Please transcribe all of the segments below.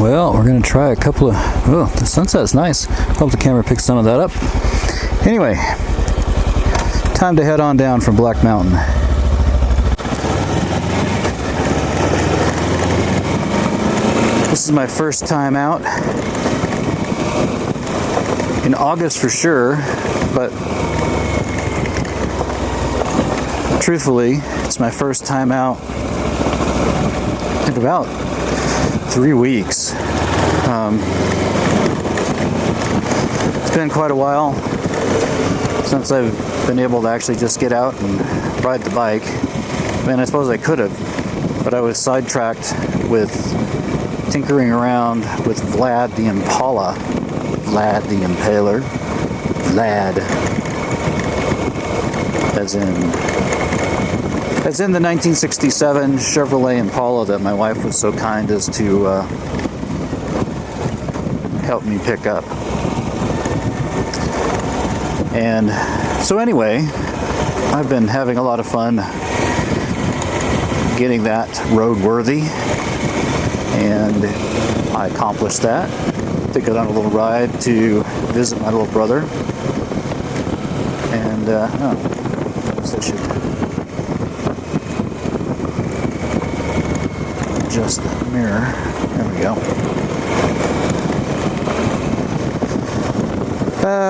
Well, we're going to try a couple of... Oh, the sunset's nice. Hope the camera picks some of that up. Anyway, time to head on down from Black Mountain. This is my first time out. In August for sure, but truthfully, it's my first time out in about 3 weeks. It's been quite a while since I've been able to actually just get out and ride the bike. I mean, I suppose I could have, but I was sidetracked with tinkering around with Vlad the Impala. Vlad the Impaler. Vlad. As in the 1967 Chevrolet Impala that my wife was so kind as to help me pick up. And so anyway, I've been having a lot of fun getting that roadworthy, and I accomplished that. Took it on a little ride to visit my little brother, and I should adjust that mirror. There we go.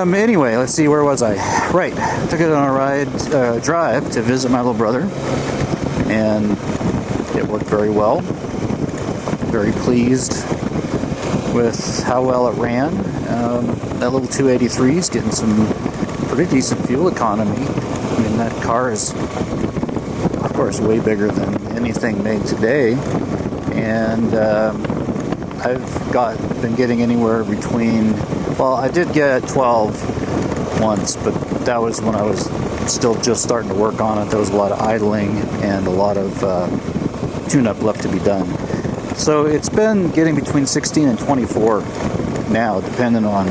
Anyway, let's see, where was I? Right, took it on a drive to visit my little brother, and it worked very well. Very pleased with how well it ran. That little 283 is getting some pretty decent fuel economy. I mean, that car is, of course, way bigger than anything made today, and I've been getting anywhere between, well, I did get 12 once, but that was when I was still just starting to work on it. There was a lot of idling and a lot of tune-up left to be done. So it's been getting between 16 and 24 now, depending on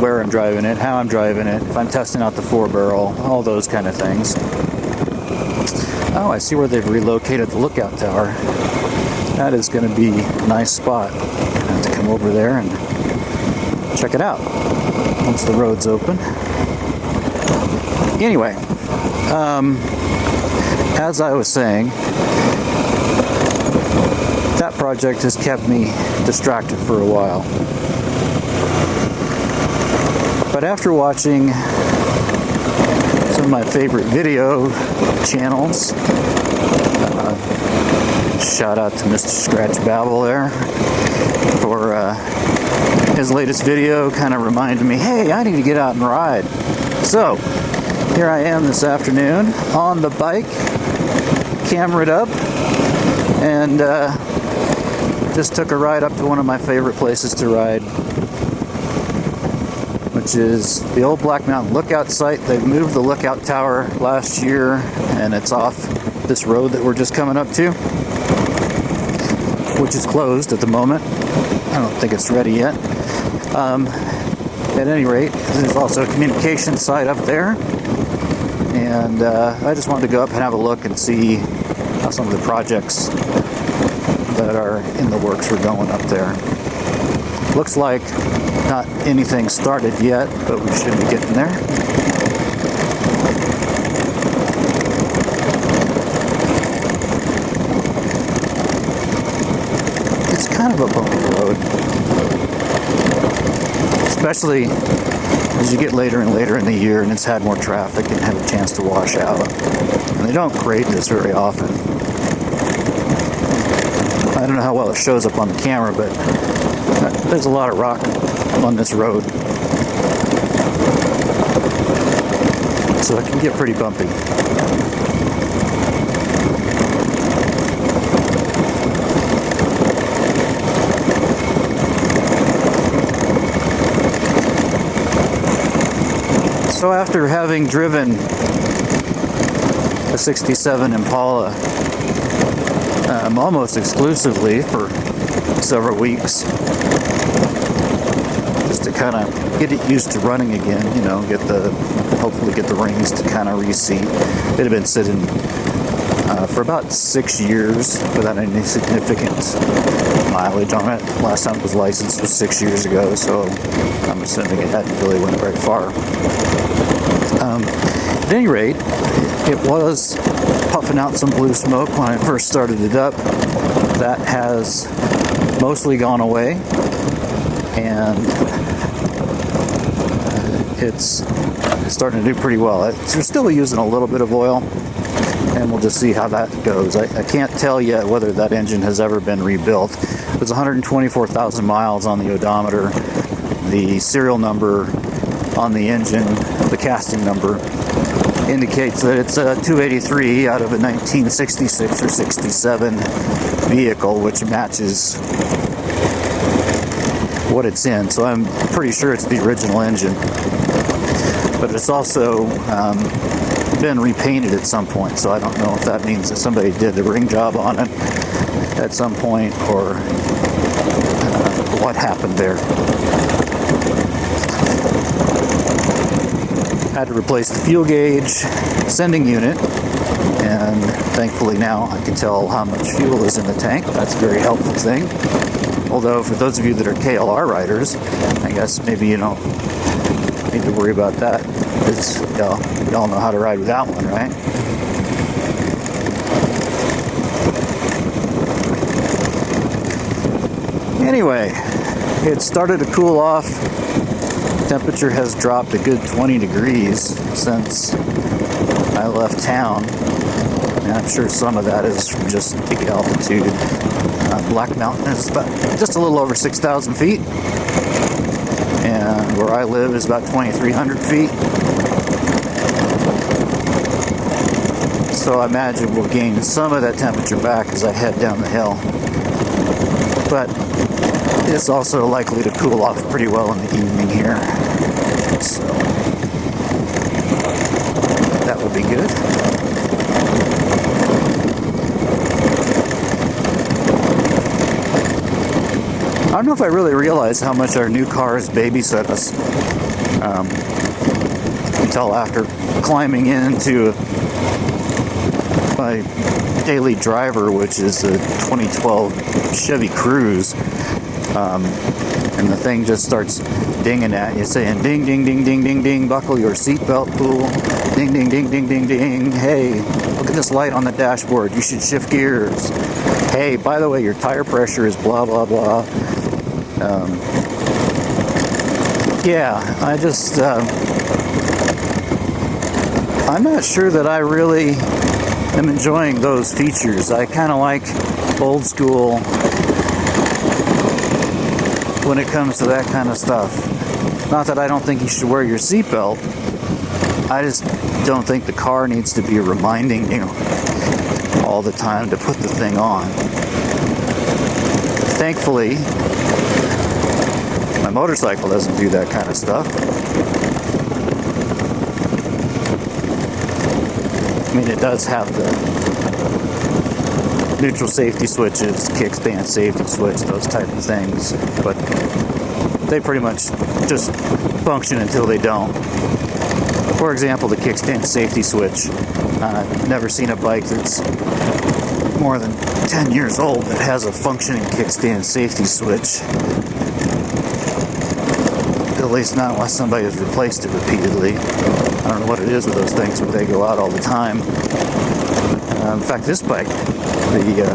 where I'm driving it, how I'm driving it, if I'm testing out the 4-barrel, all those kind of things. Oh, I see where they've relocated the lookout tower. That is going to be a nice spot. I'm going to have to come over there and check it out once the road's open. Anyway, as I was saying, that project has kept me distracted for a while. But after watching some of my favorite video channels, shout out to Mr. Scratch Babble there for his latest video, kind of reminded me, hey, I need to get out and ride. So here I am this afternoon on the bike, cameraed up, and just took a ride up to one of my favorite places to ride, which is the old Black Mountain Lookout site. They moved the lookout tower last year, and it's off this road that we're just coming up to, which is closed at the moment. I don't think it's ready yet. At any rate, there's also a communication site up there, and I just wanted to go up and have a look and see how some of the projects that are in the works are going up there. Looks like not anything started yet, but we should be getting there. It's kind of a bumpy road, especially as you get later and later in the year and it's had more traffic and had a chance to wash out. And they don't grade this very often. I don't know how well it shows up on the camera, but there's a lot of rock on this road, so it can get pretty bumpy. So after having driven a 67 Impala almost exclusively for several weeks, just to kind of get it used to running again, you know, hopefully get the rings to kind of reseat. It had been sitting for about 6 years without any significant mileage on it. Last time it was licensed was 6 years ago, so I'm assuming it hadn't really went very far. At any rate, it was puffing out some blue smoke when I first started it up. That has mostly gone away, and it's starting to do pretty well. We're still using a little bit of oil, and we'll just see how that goes. I can't tell yet whether that engine has ever been rebuilt. It's 124,000 miles on the odometer. The serial number on the engine, the casting number, indicates that it's a 283 out of a 1966 or 67 vehicle, which matches what it's in. So I'm pretty sure it's the original engine. But it's also been repainted at some point, so I don't know if that means that somebody did the ring job on it at some point, or what happened there. Had to replace the fuel gauge, sending unit, and thankfully now I can tell how much fuel is in the tank. That's a very helpful thing. Although for those of you that are KLR riders, I guess maybe you don't need to worry about that, because y'all know how to ride without one, right? Anyway, it started to cool off. Temperature has dropped a good 20 degrees since I left town, and I'm sure some of that is from just the altitude. Black Mountain is about just a little over 6,000 feet, and where I live is about 2,300 feet. So I imagine we'll gain some of that temperature back as I head down the hill. But it's also likely to cool off pretty well in the evening here. So that will be good. I don't know if I really realized how much our new cars babysit us until after climbing into my daily driver, which is a 2012 Chevy Cruze, and the thing just starts dinging at you, saying ding, ding, ding, ding, ding, ding, buckle your seatbelt, fool. Ding, ding, ding, ding, ding, ding. Hey, look at this light on the dashboard. You should shift gears. Hey, by the way, your tire pressure is blah, blah, blah. Yeah, I just, I'm not sure that I really am enjoying those features. I kind of like old school when it comes to that kind of stuff. Not that I don't think you should wear your seatbelt. I just don't think the car needs to be reminding you all the time to put the thing on. Thankfully, my motorcycle doesn't do that kind of stuff. I mean, it does have the neutral safety switches, kickstand safety switch, those type of things, but they pretty much just function until they don't. For example, the kickstand safety switch. I've never seen a bike that's more than 10 years old that has a functioning kickstand safety switch. At least not unless somebody has replaced it repeatedly. I don't know what it is with those things, but they go out all the time. In fact, this bike, the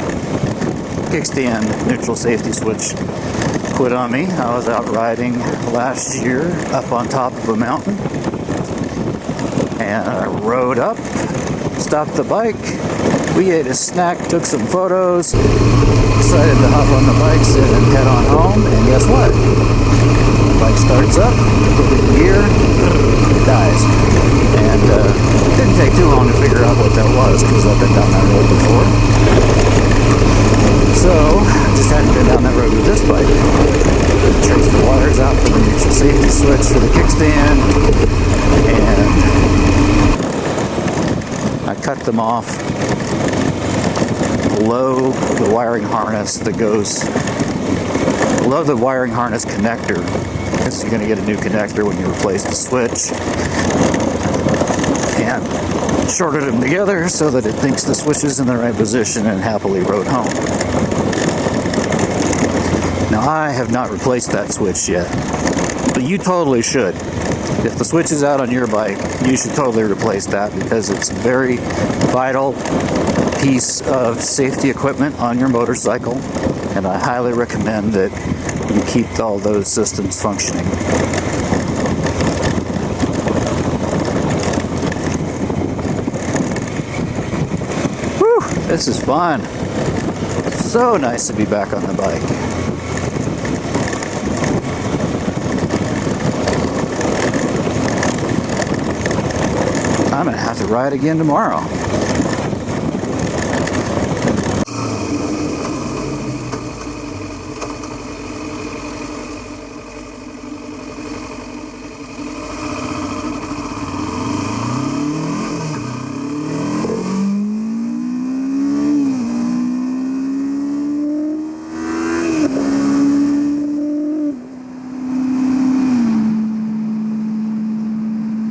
kickstand neutral safety switch quit on me. I was out riding last year up on top of a mountain, and I rode up, stopped the bike, we ate a snack, took some photos, decided to hop on the bikes and head on home, and guess what? The bike starts up, put it in gear, it dies. And it didn't take too long to figure out what that was, because I've been down that road before. So I just had to go down that road with this bike. Trace the wires out for the neutral safety switch for the kickstand, and I cut them off below the wiring harness that goes below the wiring harness connector, because you're going to get a new connector when you replace the switch. and shorted them together so that it thinks the switch is in the right position and happily rode home. Now, I have not replaced that switch yet, but you totally should. If the switch is out on your bike, you should totally replace that because it's a very vital piece of safety equipment on your motorcycle, and I highly recommend that you keep all those systems functioning. Whew, this is fun. So nice to be back on the bike. I'm gonna have to ride again tomorrow.